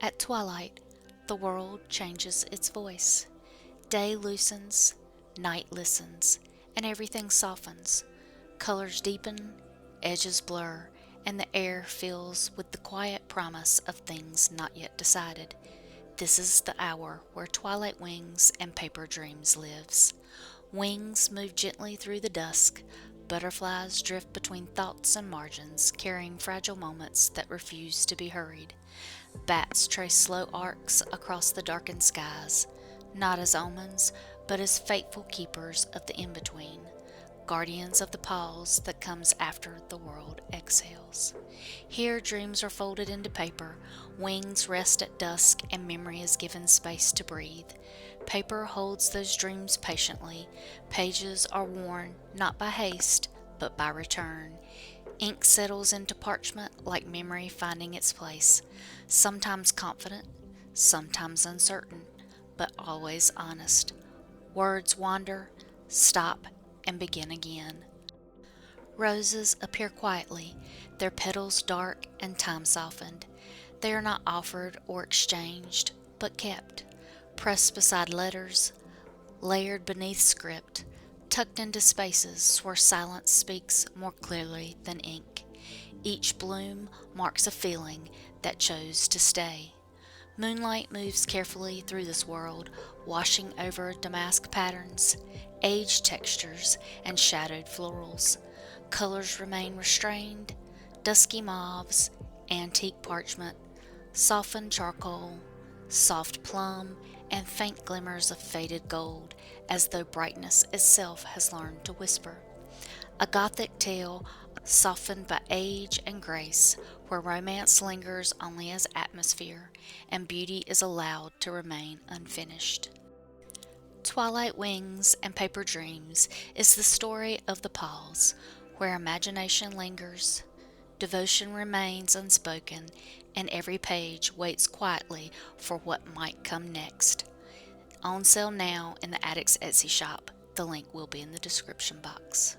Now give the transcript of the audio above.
At twilight, the world changes its voice. Day loosens, night listens, and everything softens. Colors deepen, edges blur, and the air fills with the quiet promise of things not yet decided. This is the hour where Twilight Wings and Paper Dreams lives. Wings move gently through the dusk. Butterflies drift between thoughts and margins, carrying fragile moments that refuse to be hurried. Bats trace slow arcs across the darkened skies, not as omens, but as faithful keepers of the in-between, guardians of the pause that comes after the world exhales. Here dreams are folded into paper, wings rest at dusk, and memory is given space to breathe. Paper holds those dreams patiently. Pages are worn not by haste, but by return. Ink settles into parchment like memory finding its place, sometimes confident, sometimes uncertain, but always honest. Words wander, stop, and begin again. Roses appear quietly, their petals dark and time softened. They are not offered or exchanged, but kept, pressed beside letters, layered beneath script, tucked into spaces where silence speaks more clearly than ink. Each bloom marks a feeling that chose to stay. Moonlight moves carefully through this world, washing over damask patterns, aged textures, and shadowed florals. Colors remain restrained, dusky mauves, antique parchment, softened charcoal, soft plum, and faint glimmers of faded gold, as though brightness itself has learned to whisper. A Gothic tale softened by age and grace, where romance lingers only as atmosphere, and beauty is allowed to remain unfinished. Twilight Wings and Paper Dreams is the story of the pause, where imagination lingers, devotion remains unspoken, and every page waits quietly for what might come next. On sale now in the Addict's Etsy shop. The link will be in the description box.